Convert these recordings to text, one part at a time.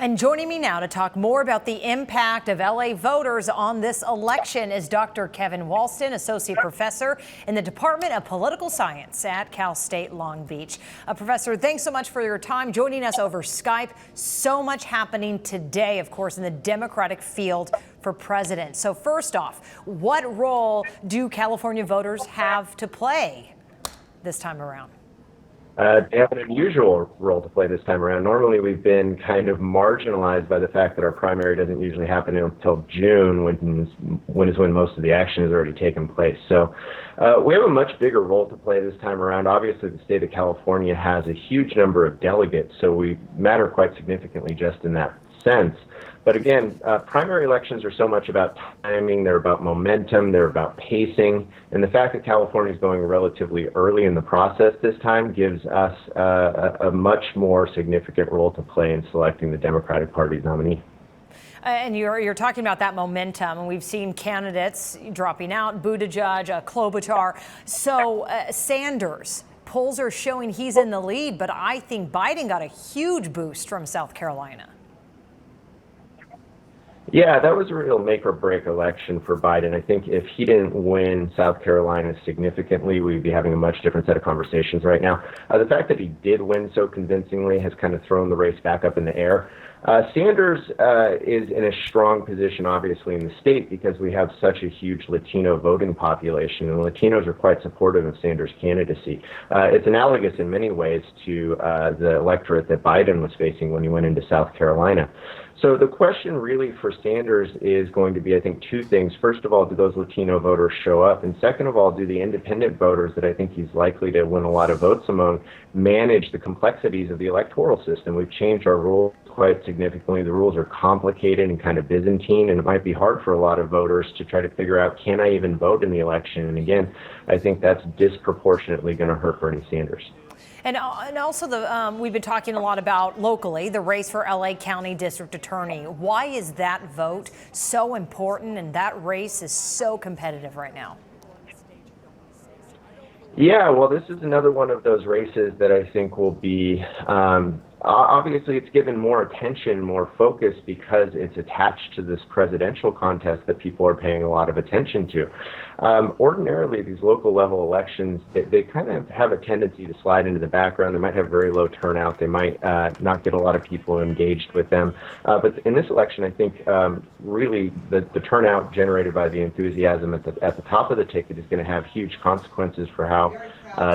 And joining me now to talk more about the impact of LA voters on this election is Dr. Kevin Wallsten, Associate Professor in the Department of Political Science at Cal State Long Beach. Professor, thanks so much for your time joining us over Skype. So much happening today, of course, in the Democratic field for president. So first off, what role do California voters have to play this time around? They have an unusual role to play this time around. Normally, we've been kind of marginalized by the fact that our primary doesn't usually happen until June, when most of the action has already taken place. So we have a much bigger role to play this time around. Obviously, the state of California has a huge number of delegates, so we matter quite significantly just in that sense. But again, primary elections are so much about timing, they're about momentum, they're about pacing, and the fact that California is going relatively early in the process this time gives us a much more significant role to play in selecting the Democratic Party's nominee. And you're talking about that momentum, and we've seen candidates dropping out, Buttigieg, Klobuchar. So Sanders, polls are showing he's in the lead, but I think Biden got a huge boost from South Carolina. Yeah, that was a real make or break election for Biden. I think if he didn't win South Carolina significantly, we'd be having a much different set of conversations right now. The fact that he did win so convincingly has kind of thrown the race back up in the air. Sanders is in a strong position, obviously, in the state because we have such a huge Latino voting population, and Latinos are quite supportive of Sanders' candidacy. It's analogous in many ways to the electorate that Biden was facing when he went into South Carolina. So the question really for Sanders is going to be, I think, two things. First of all, do those Latino voters show up? And second of all, do the independent voters that I think he's likely to win a lot of votes among manage the complexities of the electoral system? We've changed our rules quite significantly. The rules are complicated and kind of Byzantine, and it might be hard for a lot of voters to try to figure out, can I even vote in the election? And again, I think that's disproportionately going to hurt Bernie Sanders. And also, we've been talking a lot about locally, the race for LA County District Attorney. Why is that vote so important and that race is so competitive right now? Yeah, well, this is another one of those races that I think will be, obviously it's given more attention, more focus because it's attached to this presidential contest that people are paying a lot of attention to. Ordinarily, these local level elections, they kind of have a tendency to slide into the background. They might have very low turnout. They might not get a lot of people engaged with them. But in this election, I think really the turnout generated by the enthusiasm at the top of the ticket is going to have huge consequences for how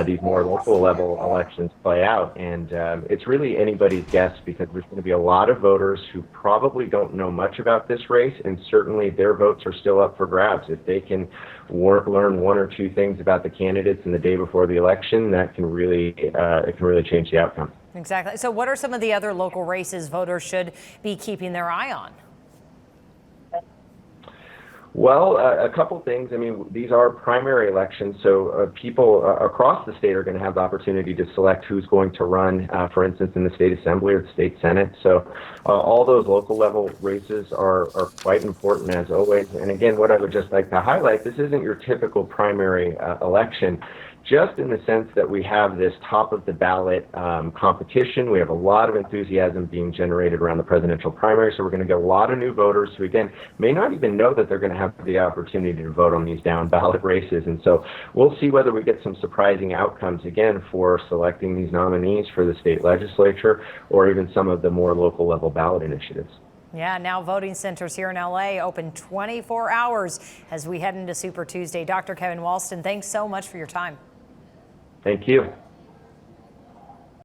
these more local level elections play out. And it's really anybody's guess because there's going to be a lot of voters who probably don't know much about this race, and certainly their votes are still up for grabs. If they can learn one or two things about the candidates in the day before the election, that can really change the outcome. Exactly. So what are some of the other local races voters should be keeping their eye on? Well, a couple things. I mean, these are primary elections, so people across the state are going to have the opportunity to select who's going to run, for instance, in the state assembly or the state senate. So all those local level races are quite important, as always. And again, what I would just like to highlight, this isn't your typical primary election, just in the sense that we have this top of the ballot competition. We have a lot of enthusiasm being generated around the presidential primary, so we're going to get a lot of new voters who, again, may not even know that they're going to have the opportunity to vote on these down ballot races. And so we'll see whether we get some surprising outcomes, again, for selecting these nominees for the state legislature or even some of the more local level ballot initiatives. Yeah, now voting centers here in LA open 24 hours as we head into Super Tuesday. Dr. Kevin Wallsten, thanks so much for your time. Thank you.